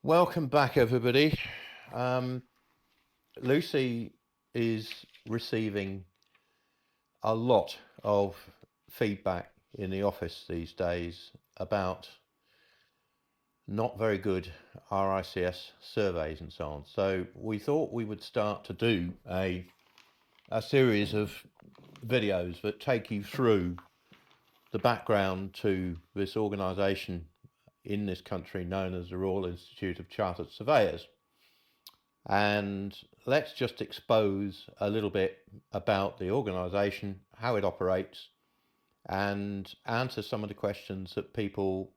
Welcome back, everybody. Lucy is receiving a lot of feedback in the office these days about not very good RICS surveys and so on. So we thought we would start to do a series of videos that take you through the background to this organisation in this country known as the Royal Institute of Chartered Surveyors. And let's just expose a little bit about the organisation, how it operates, and answer some of the questions that people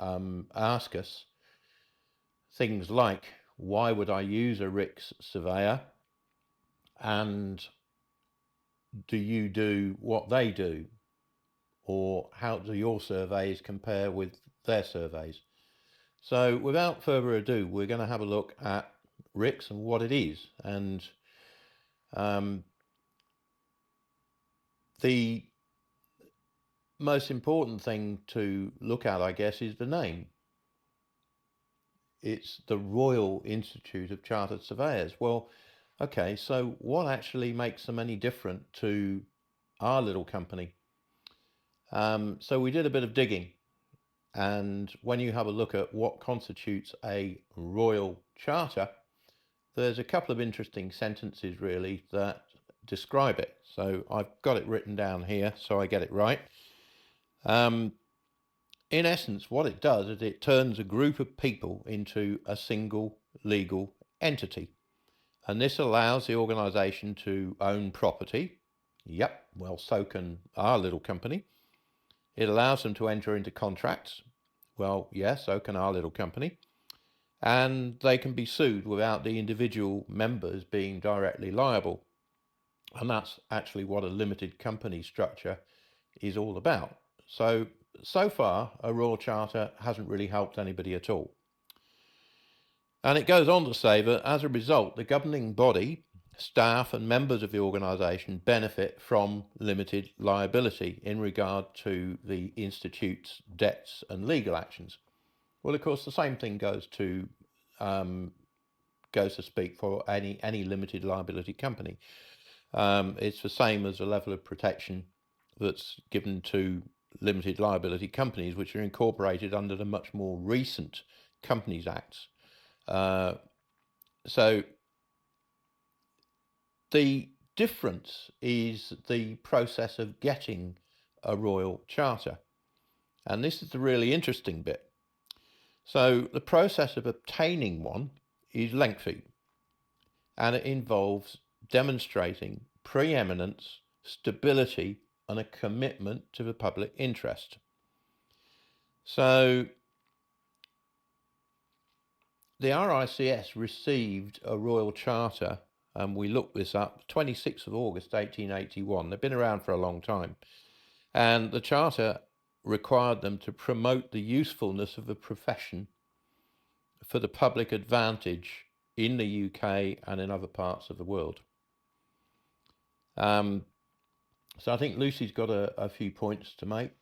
ask us. Things like, why would I use a RICS surveyor? And do you do what they do? Or how do your surveys compare with their surveys? So without further ado, we're going to have a look at RICS and what it is. And the most important thing to look at, I guess, is the name. It's the Royal Institute of Chartered Surveyors. Well, okay, so what actually makes them any different to our little company? So we did a bit of digging, and when you have a look at what constitutes a royal charter, there's a couple of interesting sentences really that describe it. So I've got it written down here so I get it right. In essence, what it does is it turns a group of people into a single legal entity. And this allows the organisation to own property. Yep, well, so can our little company. It allows them to enter into contracts. Well, yes, so can our little company. And they can be sued without the individual members being directly liable. And that's actually what a limited company structure is all about. So far, a royal charter hasn't really helped anybody at all. And it goes on to say that as a result, the governing body, staff and members of the organisation benefit from limited liability in regard to the Institute's debts and legal actions. Well, of course, the same thing goes to speak for any limited liability company. It's the same as the level of protection that's given to limited liability companies, which are incorporated under the much more recent Companies Acts. So the difference is the process of getting a royal charter. And this is the really interesting bit. So the process of obtaining one is lengthy, and it involves demonstrating preeminence, stability, and a commitment to the public interest. So the RICS received a royal charter, and we looked this up, 26th of August 1881. They've been around for a long time. And the charter required them to promote the usefulness of the profession for the public advantage in the UK and in other parts of the world. So I think Lucy's got a few points to make.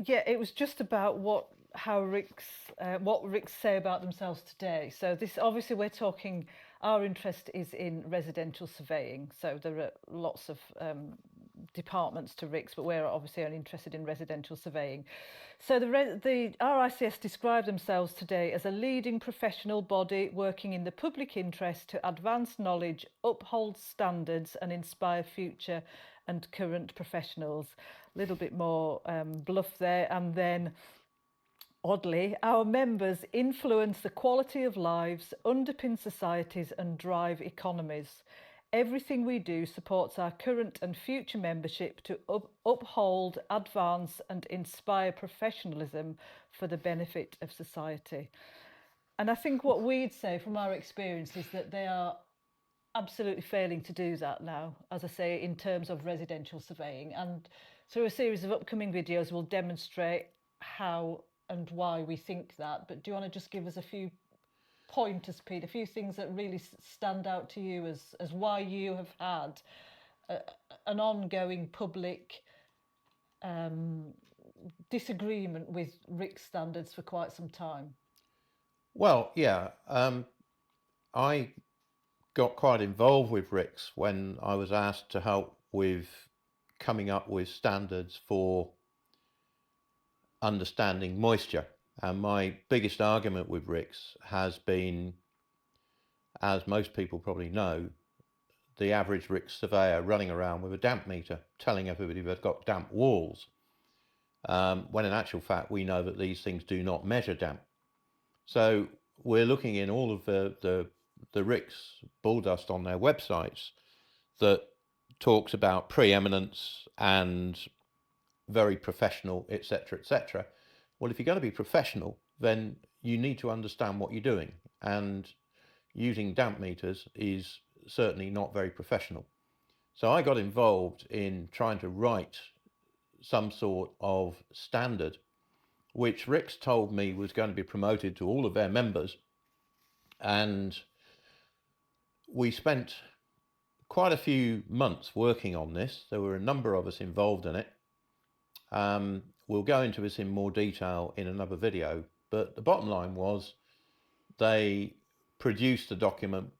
Yeah, it was just about what RICS say about themselves today. So this, obviously, we're talking, our interest is in residential surveying. So there are lots of departments to RICS, but we're obviously only interested in residential surveying. So the RICS describe themselves today as a leading professional body working in the public interest to advance knowledge, uphold standards, and inspire future and current professionals. A little bit more bluff there. And then, oddly, our members influence the quality of lives, underpin societies, and drive economies. Everything we do supports our current and future membership to uphold, advance, and inspire professionalism for the benefit of society. And I think what we'd say from our experience is that they are absolutely failing to do that now, as I say, in terms of residential surveying. And through a series of upcoming videos, we'll demonstrate how and why we think that. But do you want to just give us a few pointers, Pete, a few things that really stand out to you as why you have had an ongoing public disagreement with RICS standards for quite some time? Well, yeah, I got quite involved with RICS when I was asked to help with coming up with standards for understanding moisture. And my biggest argument with RICS has been, as most people probably know, the average RICS surveyor running around with a damp meter telling everybody they've got damp walls, when in actual fact we know that these things do not measure damp. So we're looking in all of the RICS bulldust on their websites that talks about preeminence and very professional, etc., etc. Well, if you're going to be professional, then you need to understand what you're doing, and using damp meters is certainly not very professional. So I got involved in trying to write some sort of standard, which RICS told me was going to be promoted to all of their members, and we spent quite a few months working on this. There were a number of us involved in it. We'll go into this in more detail in another video, but the bottom line was they produced a document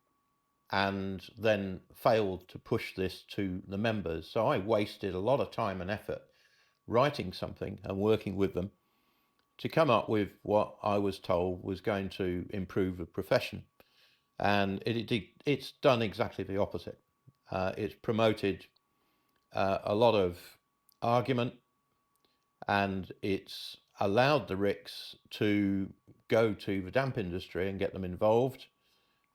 and then failed to push this to the members. So I wasted a lot of time and effort writing something and working with them to come up with what I was told was going to improve the profession. And it's done exactly the opposite. It's promoted a lot of argument, and it's allowed the RICS to go to the damp industry and get them involved.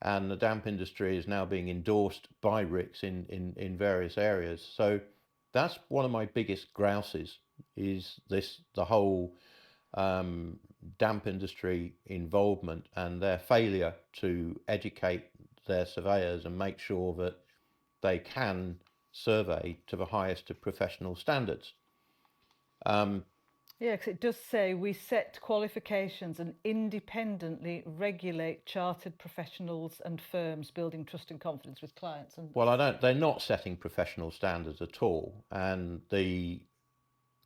And the damp industry is now being endorsed by RICS in various areas. So that's one of my biggest grouses, is the whole damp industry involvement and their failure to educate their surveyors and make sure that they can survey to the highest of professional standards. Yeah, because it does say we set qualifications and independently regulate chartered professionals and firms, building trust and confidence with clients. And Well, they're not setting professional standards at all, and the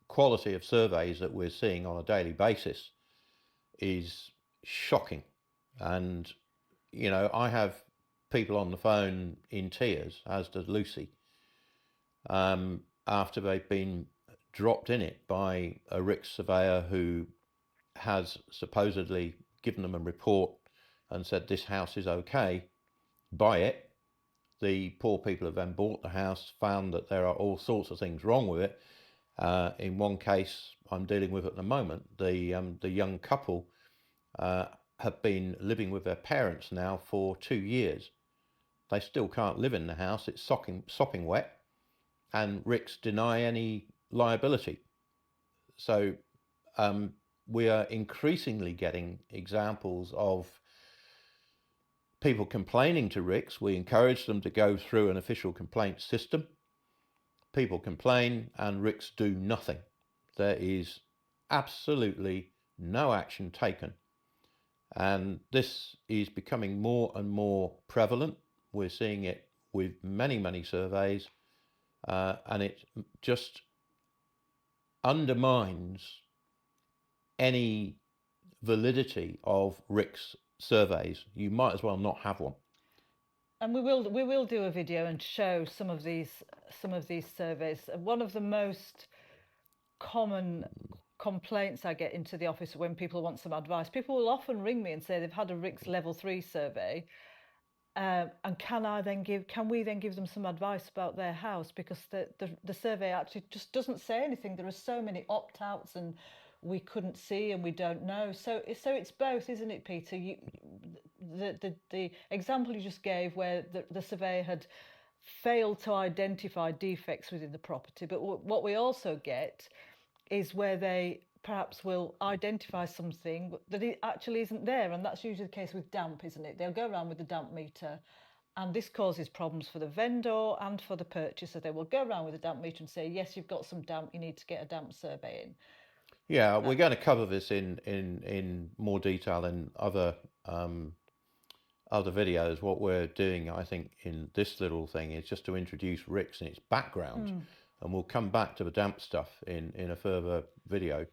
quality of surveys that we're seeing on a daily basis is shocking. And I have people on the phone in tears, as does Lucy, after they've been dropped in it by a RICS surveyor who has supposedly given them a report and said this house is okay, buy it. The poor people have then bought the house, found that there are all sorts of things wrong with it. In one case I'm dealing with at the moment, the young couple have been living with their parents now for 2 years. They still can't live in the house. It's sopping wet, and RICS deny any liability. So we are increasingly getting examples of people complaining to RICS. We encourage them to go through an official complaint system. People complain and RICS do nothing. There is absolutely no action taken. And this is becoming more and more prevalent. We're seeing it with many, many surveys, and it just undermines any validity of RICS surveys. You might as well not have one. And we will do a video and show some of these surveys. One of the most common complaints I get into the office when people want some advice, people will often ring me and say they've had a RICS level 3 survey, and can we then give them some advice about their house, because the survey actually just doesn't say anything. There are so many opt-outs, and we couldn't see and we don't know. So it's both, isn't it, Peter? The example you just gave, where the surveyor had failed to identify defects within the property, but what we also get is where they perhaps will identify something that it actually isn't there, and that's usually the case with damp, isn't it? They'll go around with the damp meter, and this causes problems for the vendor and for the purchaser. They will go around with a damp meter and say, yes, you've got some damp, you need to get a damp survey in. Yeah, we're going to cover this in more detail in other videos. What we're doing, I think, in this little thing is just to introduce RICS and its background, and we'll come back to the damp stuff in a further video.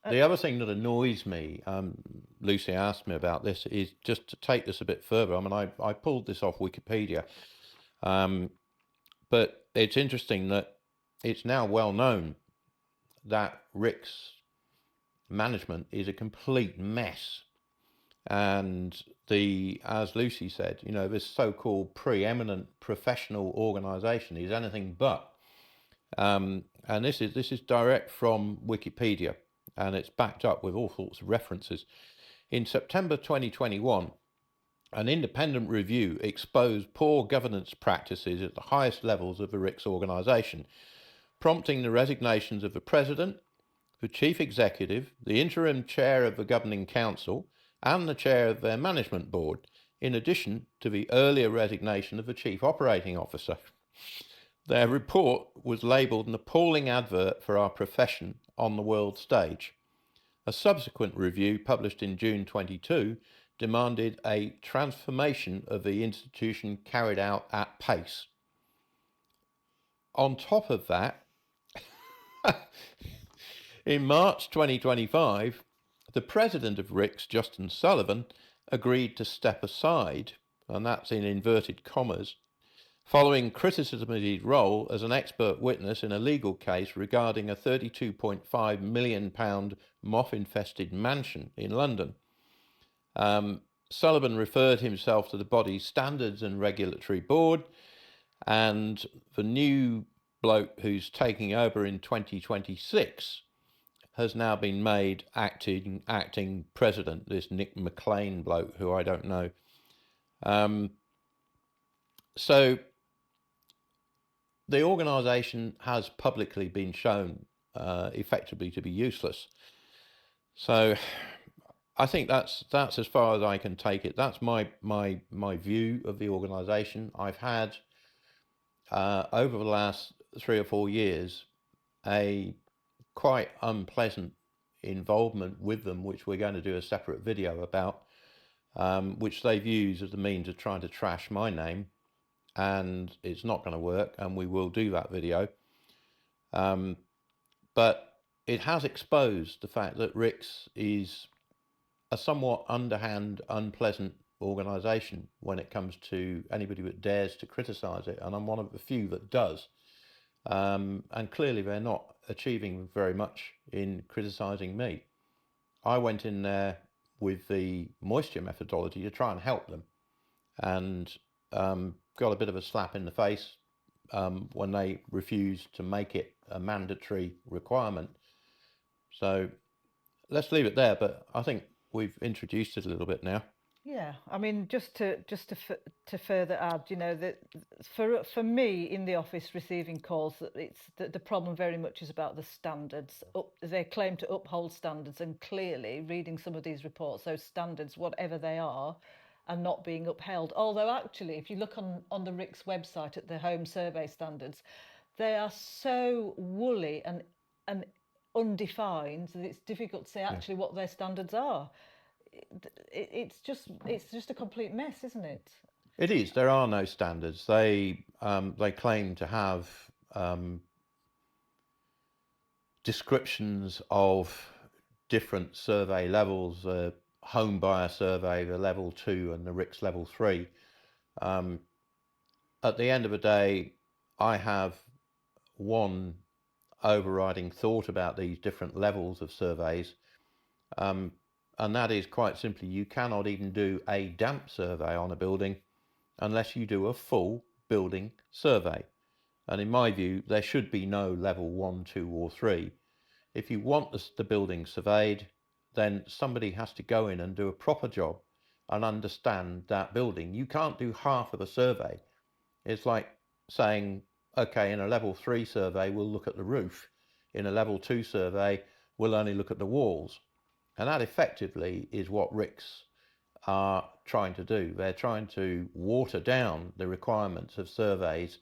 The other thing that annoys me, Lucy asked me about this, is just to take this a bit further. I mean, I pulled this off Wikipedia, but it's interesting that it's now well known that RICS management is a complete mess. And as Lucy said, this so-called preeminent professional organisation is anything but. And this is direct from Wikipedia, and it's backed up with all sorts of references. In September 2021, an independent review exposed poor governance practices at the highest levels of the RICS organisation, prompting the resignations of the president, the chief executive, the interim chair of the governing council, and the chair of their management board, in addition to the earlier resignation of the chief operating officer. Their report was labelled an appalling advert for our profession on the world stage. A subsequent review, published in June 22, demanded a transformation of the institution carried out at pace. On top of that, in March 2025, the president of RICS, Justin Sullivan, agreed to step aside, and that's in inverted commas, following criticism of his role as an expert witness in a legal case regarding a £32.5 million moth-infested mansion in London. Sullivan referred himself to the body's Standards and Regulatory Board, and the new bloke who's taking over in 2026 has now been made acting president, this Nick McLean bloke, who I don't know. So the organisation has publicly been shown effectively to be useless. So I think that's as far as I can take it. That's my view of the organisation. I've had over the last 3 or 4 years a quite unpleasant involvement with them, which we're going to do a separate video about, which they've used as a means of trying to trash my name, and it's not going to work, and we will do that video. But it has exposed the fact that RICS is a somewhat underhand, unpleasant organisation when it comes to anybody that dares to criticise it, and I'm one of the few that does. And clearly they're not achieving very much in criticising me. I went in there with the moisture methodology to try and help them, and got a bit of a slap in the face when they refused to make it a mandatory requirement. So let's leave it there, but I think we've introduced it a little bit now. Yeah, I mean, just to further add, that for me in the office receiving calls, that it's the problem very much is about the standards. They claim to uphold standards, and clearly, reading some of these reports, those standards, whatever they are not being upheld. Although actually, if you look on the RICS website at the home survey standards, they are so woolly and undefined that it's difficult to say actually what their standards are. It's just a complete mess, isn't it? It is. There are no standards. They claim to have descriptions of different survey levels, home buyer survey, the level 2 and the RICS level 3. At the end of the day, I have one overriding thought about these different levels of surveys, and that is quite simply, you cannot even do a damp survey on a building unless you do a full building survey. And in my view, there should be no level 1, 2 or 3. If you want the building surveyed, then somebody has to go in and do a proper job and understand that building. You can't do half of a survey. It's like saying, okay, in a level 3 survey, we'll look at the roof. In a level 2 survey, we'll only look at the walls. And that effectively is what RICS are trying to do. They're trying to water down the requirements of surveys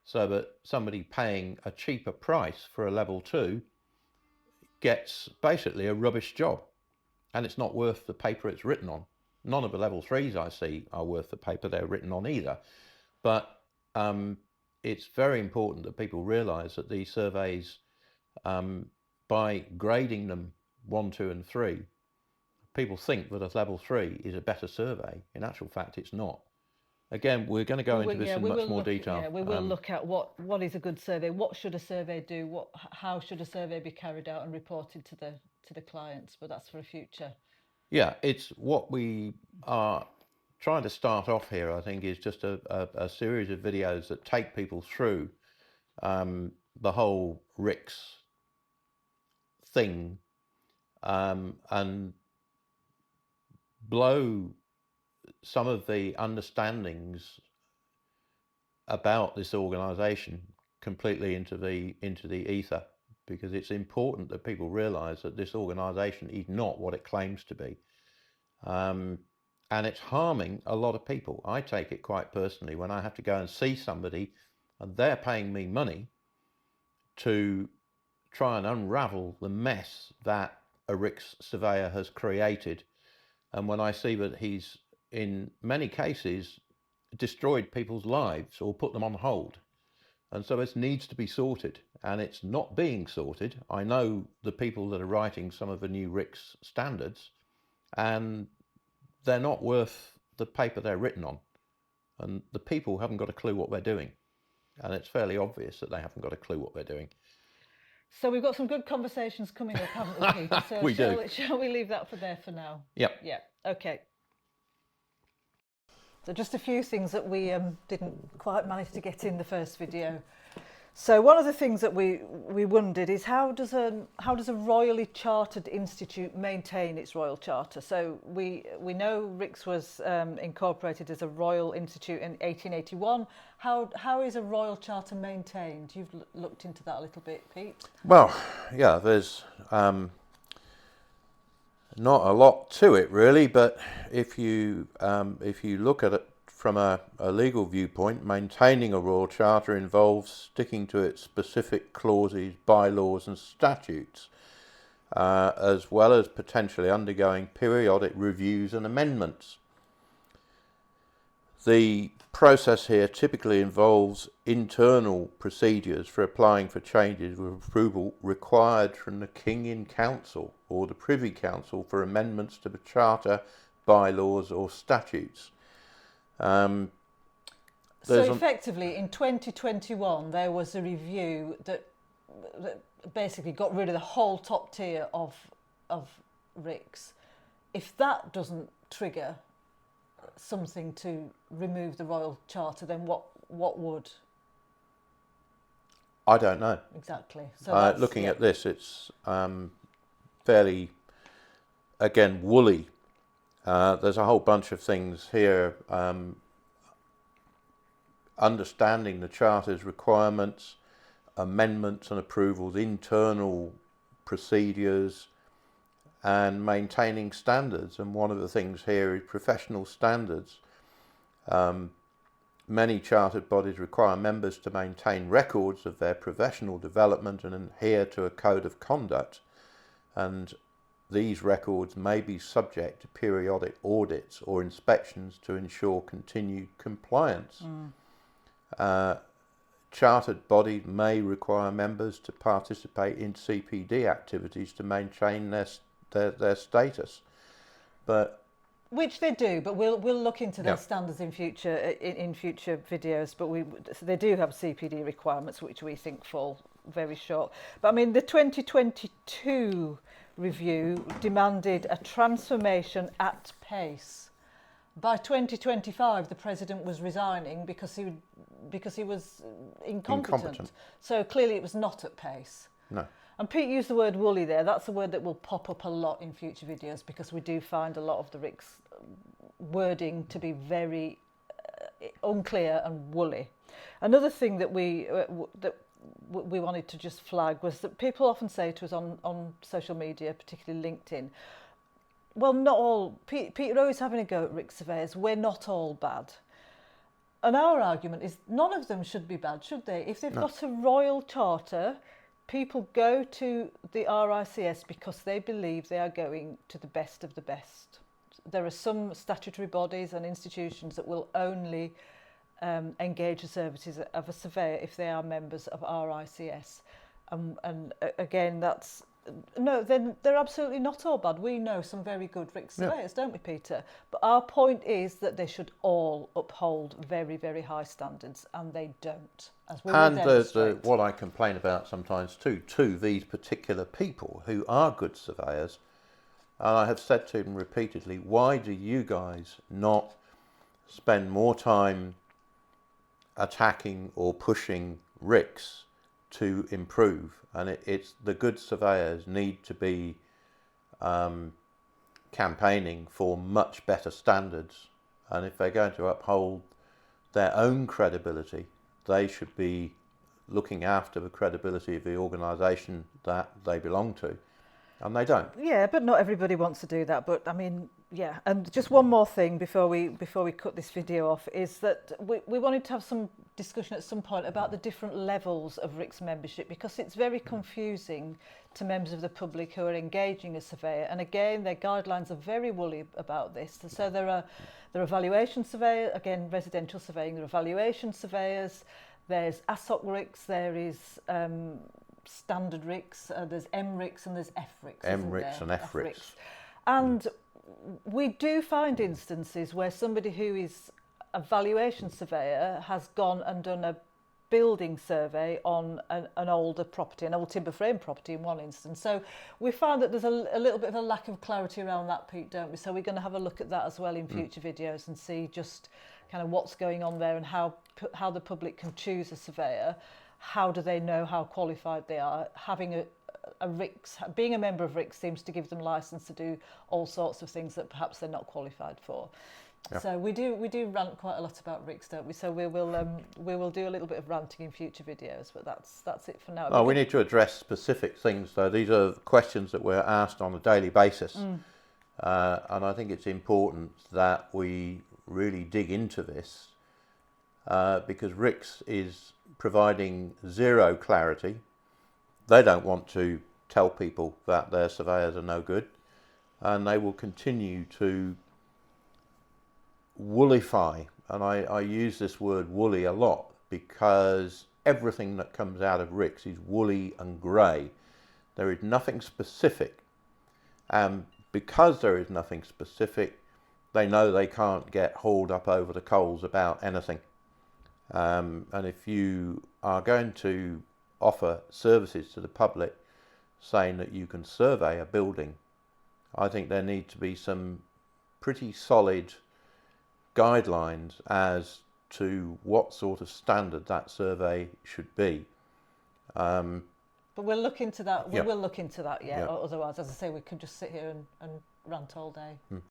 so that somebody paying a cheaper price for a level 2 gets basically a rubbish job, and it's not worth the paper it's written on. None of the level 3s I see are worth the paper they're written on either. But it's very important that people realise that these surveys, by grading them 1, 2 and 3, people think that a level 3 is a better survey. In actual fact, it's not. Again, we're going to go into this in much more detail. Yeah, we will look at what is a good survey, what should a survey do, how should a survey be carried out and reported to the clients, but that's for a future. Yeah, it's what we are trying to start off here, I think, is just a series of videos that take people through the whole RICS thing and blow some of the understandings about this organisation completely into the ether, because it's important that people realise that this organisation is not what it claims to be, and it's harming a lot of people. I take it quite personally when I have to go and see somebody and they're paying me money to try and unravel the mess that a RICS surveyor has created, and when I see that he's in many cases destroyed people's lives or put them on hold. And so it needs to be sorted, and it's not being sorted. I know the people that are writing some of the new RICS standards, and they're not worth the paper they're written on. And the people haven't got a clue what they're doing. And it's fairly obvious that they haven't got a clue what they're doing. So we've got some good conversations coming up, haven't we, Peter? So We do. Shall we leave that for there for now? Yep. Yeah, okay. So just a few things that we didn't quite manage to get in the first video. So one of the things that we wondered is how does a royally chartered institute maintain its royal charter? So we know RICS was incorporated as a royal institute in 1881. How is a royal charter maintained? You've looked into that a little bit, Pete. Well, yeah, there's not a lot to it really, but if you look at it from a legal viewpoint, maintaining a royal charter involves sticking to its specific clauses, bylaws and statutes, as well as potentially undergoing periodic reviews and amendments. The process here typically involves internal procedures for applying for changes with approval required from the King in Council or the Privy Council for amendments to the Charter, bylaws or statutes. So effectively, in 2021, there was a review that basically got rid of the whole top tier of RICS. If that doesn't trigger something to remove the royal charter, then what would? I don't know. Exactly. So looking at this, it's fairly, again, woolly. There's a whole bunch of things here. Understanding the Charter's requirements, amendments and approvals, internal procedures, and maintaining standards. And one of the things here is professional standards. Many chartered bodies require members to maintain records of their professional development and adhere to a code of conduct. And these records may be subject to periodic audits or inspections to ensure continued compliance. Chartered bodies may require members to participate in CPD activities to maintain their status, but which they do. But we'll look into their standards in future videos. But they do have CPD requirements, which we think fall very short. But I mean, the 2022 review demanded a transformation at pace. By 2025, the president was resigning because he was incompetent. So clearly it was not at pace. no. And Pete used the word woolly there. That's a word that will pop up a lot in future videos because we do find a lot of the RICS wording to be very unclear and woolly. Another thing that we wanted to just flag was that people often say to us on social media, particularly LinkedIn, well, not all, Peter always having a go at RICS surveyors, we're not all bad. And our argument is none of them should be bad, should they? If they've got a royal charter, people go to the RICS because they believe they are going to the best of the best. There are some statutory bodies and institutions that will only engage the services of a surveyor if they are members of RICS. And again, that's No, then they're absolutely not all bad. We know some very good RICS Yeah. surveyors, don't we, Peter? But our point is that they should all uphold very, very high standards, and they don't, as we will And demonstrate. what I complain about sometimes too, to these particular people who are good surveyors, and I have said to them repeatedly, why do you guys not spend more time attacking or pushing RICS to improve? And it's the good surveyors need to be campaigning for much better standards, and if they're going to uphold their own credibility, they should be looking after the credibility of the organisation that they belong to, and they don't. Yeah, but not everybody wants to do that. But I mean, yeah. And just one more thing before we cut this video off is that we wanted to have some discussion at some point about the different levels of RICS membership, because it's very confusing to members of the public who are engaging a surveyor. And again, their guidelines are very woolly about this. So there are valuation surveyors, again, residential surveying, there are valuation surveyors, there's ASOC RICS, there is standard RICS, there's MRICS and there's FRICS. MRICS and FRICS. And we do find instances where somebody who is a valuation surveyor has gone and done a building survey on an older property, an old timber frame property in one instance. So we found that there's a little bit of a lack of clarity around that, Pete, don't we? So we're going to have a look at that as well in future videos and see just kind of what's going on there and how the public can choose a surveyor. How do they know how qualified they are? Having a RICS, being a member of RICS seems to give them license to do all sorts of things that perhaps they're not qualified for. Yeah. So we do rant quite a lot about RICS, don't we? So we will do a little bit of ranting in future videos, but that's it for now. Oh, we need to address specific things though. These are questions that we're asked on a daily basis, and I think it's important that we really dig into this because RICS is providing zero clarity. They don't want to tell people that their surveyors are no good, and they will continue to woolify, and I use this word woolly a lot because everything that comes out of RICS is woolly and grey. There is nothing specific, and because there is nothing specific, they know they can't get hauled up over the coals about anything. And if you are going to offer services to the public saying that you can survey a building, I think there need to be some pretty solid guidelines as to what sort of standard that survey should be. But we'll look into that. We Yeah. will look into that, yeah. Yeah. Otherwise, as I say, we could just sit here and rant all day.